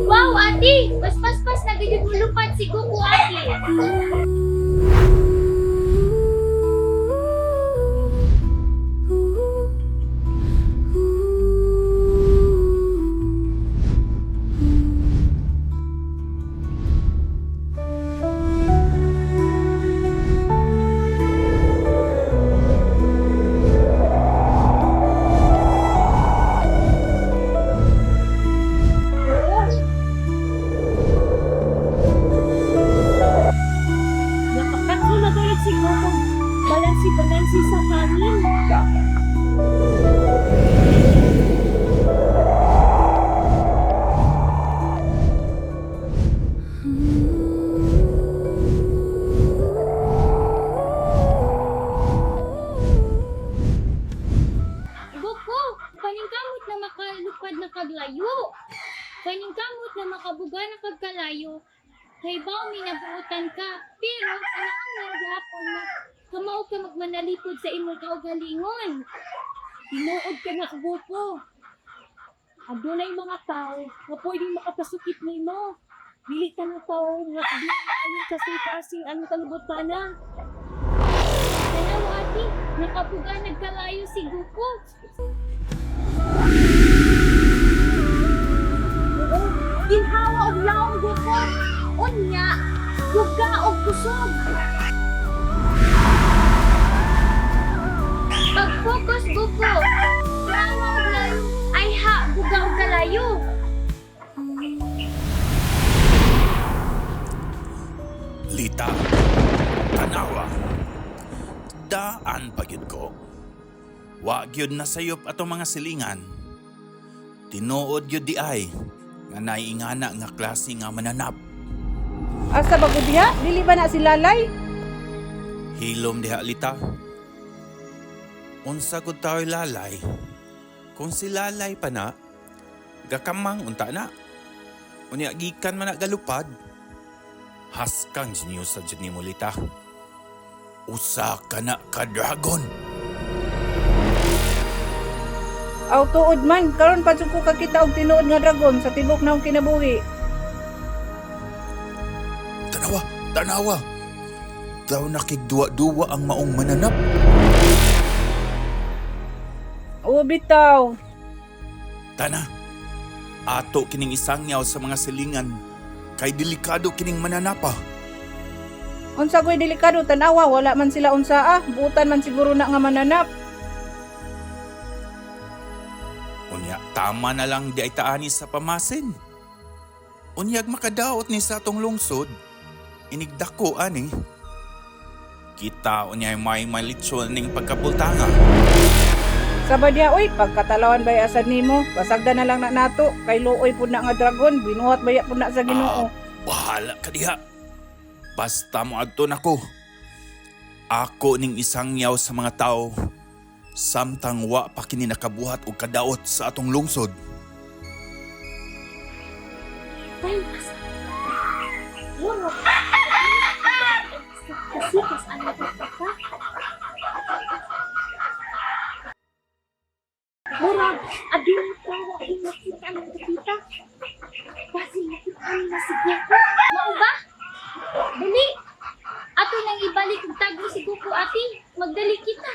Wow, ate! Pas na gayud mo lupad si Goku, ate! Nakakatlo na kayo si Goku. Balansi sa hangin. Goku, paningkamot na makalupad na kaglayo. Paningkamot na makabuga na kagkalayo. Kay bao minabuutan ka, pero ang naghapon na kamao ka magmanalipod sa imong kaugalingon. Tinuod ka na, Goku. Adunay mga tao nga pwedeng makapasukit nimo. Dili ka na tao nga ayun kasi kasing ang kalibutan na. Tanaw, ate, nakabuga nagkalayo si Goku. Ginhawa og laong, Goku. Unya, buga og kusog. Pag-focus, Goku. Tama og laro. Ay ha, buga og kalayo. Lita, tanawa. Daan pa gyud ko. Wa gyud na sayop atong mga silingan. Tinuod gyud di ay nga naiingana nga klase nga mananap. Asa ba gud diha? Dili ba na si Lalay? Hilom diha, Lita. Unsa gud tao'y lalay? Kung si lalay pa na, gakamang unta na. Unya gikan man na galupad. Haskang jinyo sa mo, Lita. Usa ka na ka-dragon. Aw tuod man, karon pa jud ko kakita og tinuod nga dragon sa tibok na akong kinabuhi. Tanawa. Daw nakigduwa-duwa ang maong mananap. O bitaw. Tana, ato kining isangyaw sa mga silingan kay delikado kining mananapa. Unsa ko'y delikado tanawa, wala man sila unsaa, buutan man siguro na nga mananap. Unya, tama na lang di ay taani sa pamasin. Unyag makadaot ni sa atong lungsod, inigdako ani. Kita unyay may malitsyon ning pagkapultanga. Sabadya oy, pagkatalawan bay asad nimo, basagda na lang na nato, kay luoy pud na nga dragon, binuhat baya pud na sa Ginoo. Bahala ka diha. Basta mo adto nako. Ako ning isangyaw sa mga tao, samtang wa pa kini nakabuhat og kadaot sa atong lungsod. Ay, mas. Wala. Kasi kas ano ka? Murag, adi mo tawa kung nakita ng kapita. Kasi nakita na si Goku. Mao ba? Dali! Ato nang ibalik ang tago si Goku, ate. Magdali kita.